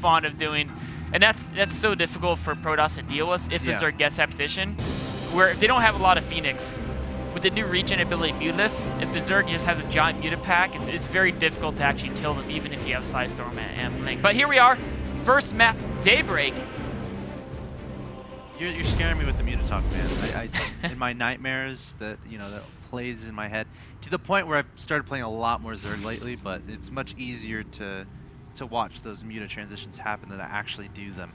fond of doing. And that's so difficult for Protoss to deal with if the Zerg gets that position, where if they don't have a lot of Phoenix, with the new regen ability Muteless, if the Zerg just has a giant muted pack, it's very difficult to actually kill them, even if you have Psystorm and Link. But here we are, first map, Daybreak. You're scaring me with the Mutatalk, man. In my nightmares that that plays in my head, to the point where I've started playing a lot more Zerg lately, but it's much easier to watch those Muta transitions happen than to actually do them.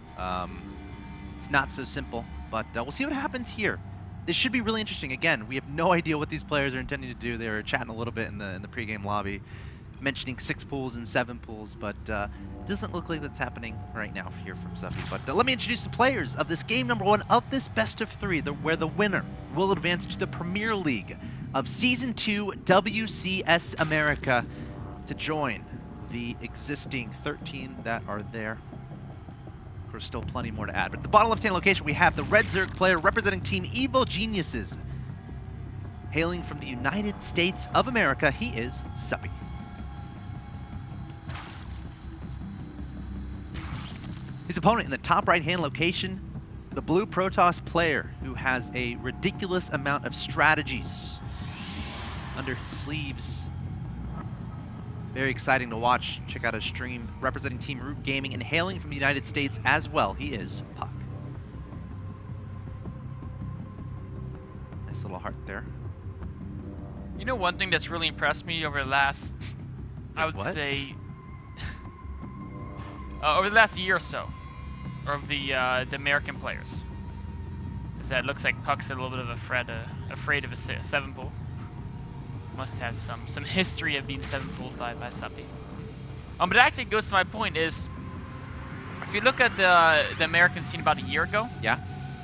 It's not so simple, but we'll see what happens here. This should be really interesting. Again, we have no idea what these players are intending to do. They were chatting a little bit in the pregame lobby, mentioning 6 pools and 7 pools, but it doesn't look like that's happening right now here from Suppy. But let me introduce the players of this game number 1 of this best of 3, where the winner will advance to the Premier League of Season 2 WCS America to join the existing 13 that are there. There's still plenty more to add, but at the bottom left-hand location we have the Red Zerg player representing Team Evil Geniuses. Hailing from the United States of America, he is Suppy. His opponent in the top right-hand location, the blue Protoss player who has a ridiculous amount of strategies under his sleeves. Very exciting to watch. Check out his stream. Representing Team Root Gaming and hailing from the United States as well, he is Puck. Nice little heart there. You know, one thing that's really impressed me over the last, I would say, over the last year or so, of the American players, is that it looks like Puck's a little bit of afraid of a 7 pool. Must have some history of being 7-fooled by Suppy. But it actually goes to my point is, if you look at the American scene about a year ago,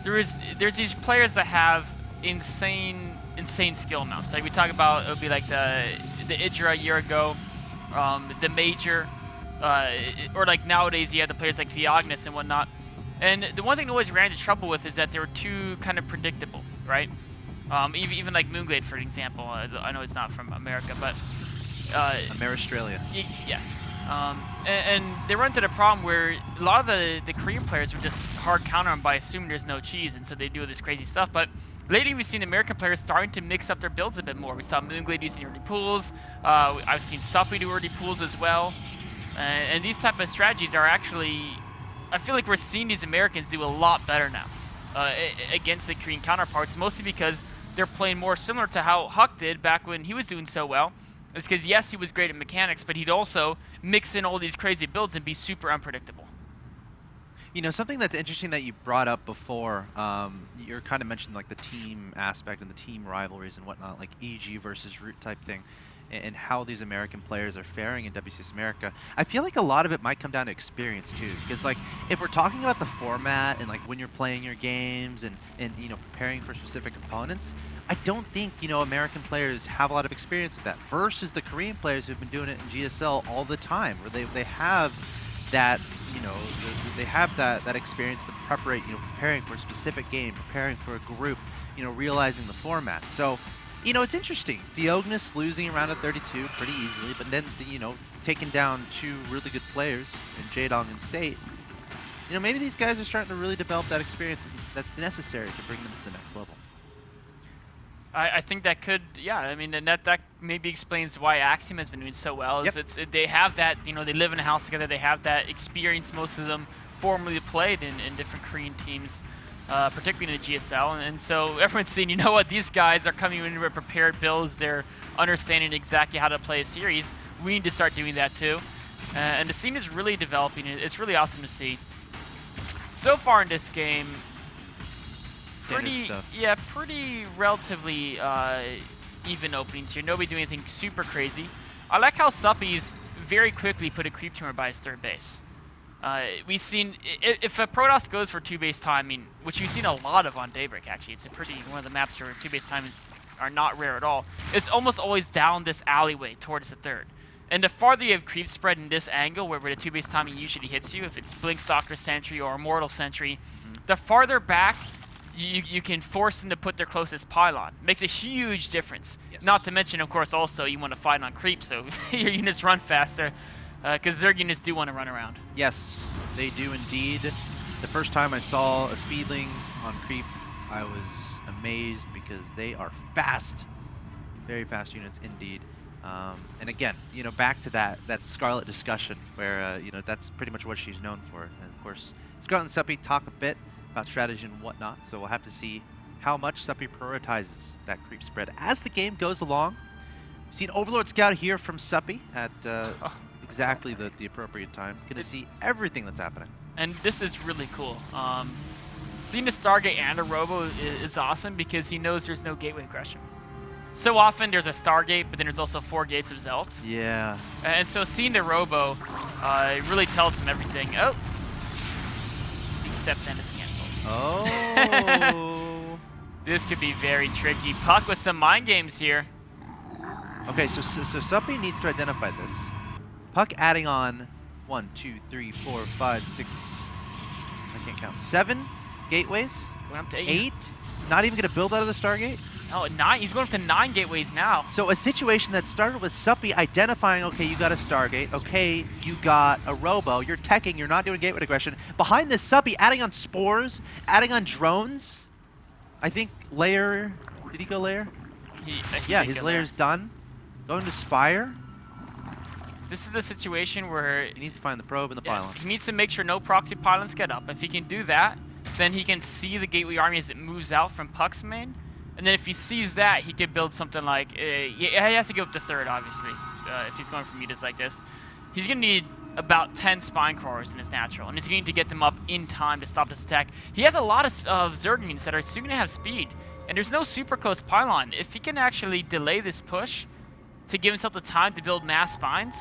there's these players that have insane skill amounts. Like we talk about, it would be like the Idra a year ago, the Major, or like nowadays you have the players like Theognis and whatnot. And the one thing that always ran into trouble with is that they were too kind of predictable, right? Even like Moonglade, for example. I know it's not from America, but Australia. Yes. And they run into the problem where a lot of the Korean players would just hard counter them by assuming there's no cheese, and so they do this crazy stuff. But lately we've seen American players starting to mix up their builds a bit more. We saw Moonglade using early pools. I've seen Suppy do early pools as well. And these type of strategies are actually, I feel like we're seeing these Americans do a lot better now against the Korean counterparts, mostly because they're playing more similar to how Huck did back when he was doing so well. It's because, yes, he was great at mechanics, but he'd also mix in all these crazy builds and be super unpredictable. You know, something that's interesting that you brought up before, you're kind of mentioning like the team aspect and the team rivalries and whatnot, like EG versus Root type thing, and how these American players are faring in WCS America. I feel like a lot of it might come down to experience too, because like if we're talking about the format and like when you're playing your games and preparing for specific opponents, I don't think American players have a lot of experience with that versus the Korean players who've been doing it in GSL all the time, where they have that they have that experience, the preparing for a specific game, preparing for a group, realizing the format. So it's interesting. Theognis losing around a 32 pretty easily, but then, taking down 2 really good players in Jaedong and State. Maybe these guys are starting to really develop that experience that's necessary to bring them to the next level. I think that could, I mean, and that maybe explains why Axiom has been doing so well. Is they have that, they live in a house together, they have that experience, most of them formerly played in different Korean teams. Particularly in the GSL, and so everyone's saying, you know what, these guys are coming in with prepared builds, they're understanding exactly how to play a series. We need to start doing that too. And the scene is really developing. It's really awesome to see. So far in this game, pretty relatively even openings here. Nobody doing anything super crazy. I like how Suppy's very quickly put a creep tumor by his 3rd base. We've seen, if a Protoss goes for 2-base timing, which we've seen a lot of on Daybreak actually, it's one of the maps where 2-base timings are not rare at all, it's almost always down this alleyway towards the 3rd. And the farther you have creep spread in this angle, where the 2-base timing usually hits you, if it's Blink Stalker Sentry or Immortal Sentry, the farther back you can force them to put their closest pylon. Makes a huge difference. Yes. Not to mention, of course, also you want to fight on creep, so your units run faster. Because Zerg units do want to run around. Yes, They do indeed. The first time I saw a speedling on creep, I was amazed because they are fast. Very fast units indeed. And again, you know, back to that Scarlet discussion where, you know, that's pretty much what she's known for. And of course, Scarlet and Suppy talk a bit about strategy and whatnot, so we'll have to see how much Suppy prioritizes that creep spread as the game goes along. We've seen Overlord Scout here from Suppy at exactly the appropriate time. Gonna see everything that's happening. And this is really cool. Seeing a Stargate and a Robo is awesome because he knows there's no gateway aggression. So often there's a Stargate, but then there's also 4 gates of Zelks. Yeah. And so seeing the Robo it really tells him everything. Oh! Except then it's canceled. Oh! This could be very tricky. Puck with some mind games here. Okay, so Suppy needs to identify this. Puck adding on 1, 2, 3, 4, 5, 6, I can't count, 7 gateways? Going up to 8? Not even going to build out of the Stargate? Oh, 9. He's going up to 9 gateways now. So a situation that started with Suppy identifying, okay, you got a Stargate, okay, you got a Robo, you're teching, you're not doing gateway aggression. Behind this, Suppy adding on spores, adding on drones. I think layer, did he go layer? Yeah, his layer's done. Going to Spire. This is the situation where He needs to find the probe and the pylon. he needs to make sure no proxy pylons get up. If he can do that, then he can see the gateway army as it moves out from Puck's main. And then if he sees that, he could build something like... he has to go up to 3rd, obviously, if he's going for mutas like this. He's going to need about 10 spine crawlers in his natural, and he's going to get them up in time to stop this attack. He has a lot of Zerg units that are soon going to have speed, and there's no super close pylon. If he can actually delay this push to give himself the time to build mass spines,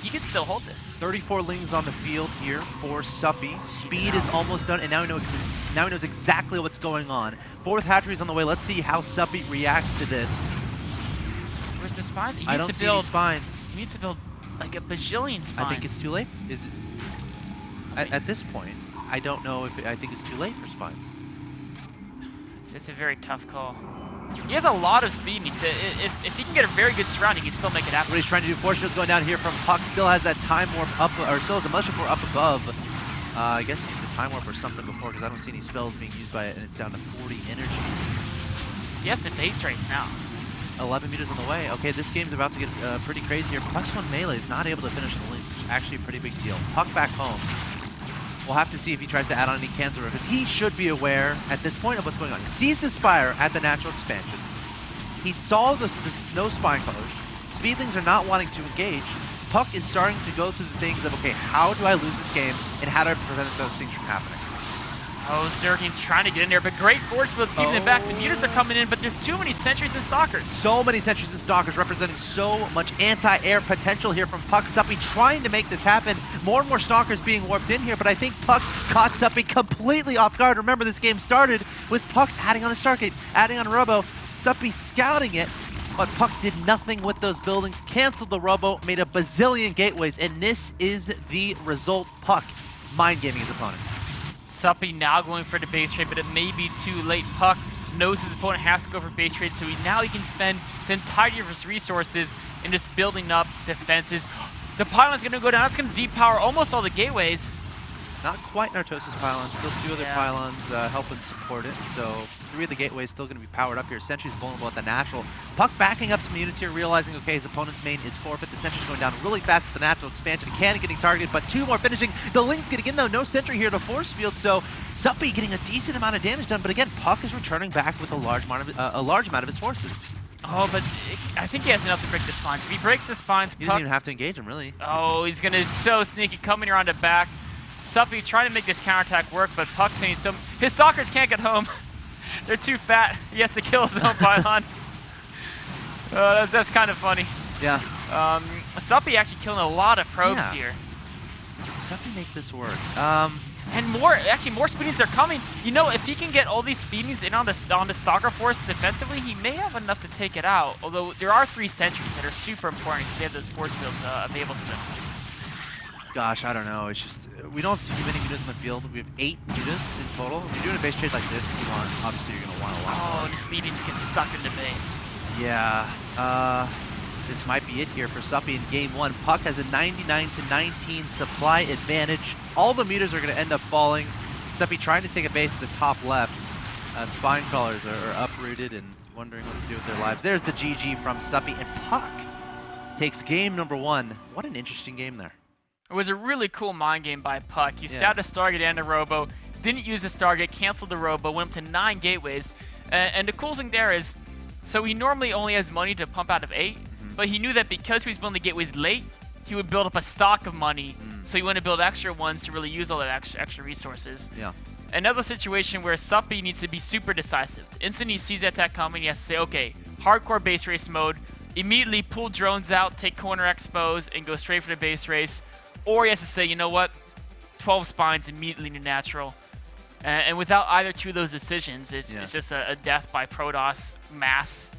he can still hold this. 34 lings on the field here for Suppy. Speed is almost done, and now he knows exactly what's going on. 4th hatchery's on the way. Let's see how Suppy reacts to this. Where's the spines? I don't see any spines. He needs to build like a bajillion spines. I think it's too late. Is it? At this point, I don't know if I think it's too late for spines. It's a very tough call. He has a lot of speed. If he can get a very good surround, he can still make it happen. What he's trying to do, Force Field's going down here from Puck. Still has that time warp up, or still has a Militia Core up above. I guess he used the time warp or something before because I don't see any spells being used by it, and it's down to 40 energy. Yes, it's the Haste Race now. 11 meters on the way. Okay, this game's about to get pretty crazy here. +1 melee is not able to finish the links, which is actually a pretty big deal. Puck back home. We'll have to see if he tries to add on any cancel because he should be aware at this point of what's going on. He sees the Spire at the natural expansion. He saw the no spine colors. Speedlings are not wanting to engage. Puck is starting to go through the things of, okay, how do I lose this game and how do I prevent those things from happening? Oh, Zerging's trying to get in there, but great force field's keeping it back. The mutas are coming in, but there's too many sentries and stalkers. So many sentries and stalkers representing so much anti-air potential here from Puck. Suppy trying to make this happen. More and more stalkers being warped in here, but I think Puck caught Suppy completely off guard. Remember, this game started with Puck adding on a Stargate, adding on a Robo, Suppy scouting it, but Puck did nothing with those buildings, canceled the Robo, made a bazillion gateways, and this is the result. Puck mind gaming his opponent. Suppy now going for the base trade, but it may be too late. Puck knows his opponent has to go for base trade, so now he can spend the entirety of his resources in just building up defenses. The pylon's going to go down. It's going to depower almost all the gateways. Not quite Nartosis pylons, still 2 other pylons helping support it. So 3 of the gateways still going to be powered up here. Sentry's vulnerable at the natural. Puck backing up some units here, realizing, okay, his opponent's main is forfeit. The Sentry's going down really fast at the natural expansion. Cannon getting targeted, but 2 more finishing. The Link's getting in, though. No Sentry here to force field, so Suppy getting a decent amount of damage done. But again, Puck is returning back with a large amount of his forces. Oh, but I think he has enough to break the spines. If he breaks the spines, he doesn't even have to engage him, really. Oh, he's going to so sneaky, coming around the back. Suppy trying to make this counterattack work, but Puck's saying so. His stalkers can't get home. They're too fat. He has to kill his own pylon. That's kind of funny. Yeah. Suppy actually killing a lot of probes here. Can Suppy make this work? And more speedings are coming. You know, if he can get all these speedings in on the stalker force defensively, he may have enough to take it out. Although there are 3 sentries that are super important because they have those force fields available to them. Gosh, I don't know. It's just we don't have too many mutas in the field. We have 8 mutas in total. If you're doing a base trade like this, obviously you're gonna want a lot. Oh, the speedings get stuck in the base. Yeah. This might be it here for Suppy in game 1. Puck has a 99-19 supply advantage. All the meters are going to end up falling. Suppy trying to take a base at the top left. Spine crawlers are uprooted and wondering what to do with their lives. There's the GG from Suppy, and Puck takes game number 1. What an interesting game there. It was a really cool mind game by Puck. He stabbed a Stargate and a Robo, didn't use the Stargate, canceled the Robo, went up to 9 gateways. And the cool thing there is, so he normally only has money to pump out of 8, but he knew that because he was building the gateways late, he would build up a stock of money, so he wanted to build extra ones to really use all that extra resources. Yeah. Another situation where Suppy needs to be super decisive. The instant he sees that attack coming, he has to say, okay, hardcore base race mode, immediately pull drones out, take corner expos, and go straight for the base race. Or he has to say, you know what, 12 spines immediately to natural. And without either two of those decisions, it's just a death by Protoss mass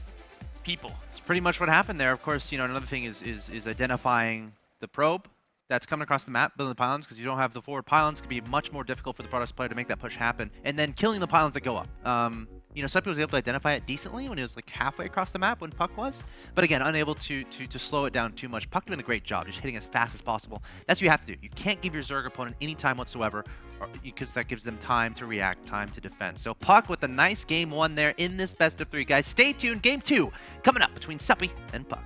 people. It's pretty much what happened there. Of course, another thing is identifying the probe that's coming across the map, building the pylons, because you don't have the forward pylons. It can be much more difficult for the Protoss player to make that push happen. And then killing the pylons that go up. Suppy was able to identify it decently when it was like halfway across the map when Puck was. But again, unable to slow it down too much. Puck doing a great job, just hitting as fast as possible. That's what you have to do. You can't give your Zerg opponent any time whatsoever, because that gives them time to react, time to defend. So Puck with a nice game 1 there in this best of 3, guys. Stay tuned. Game 2 coming up between Suppy and Puck.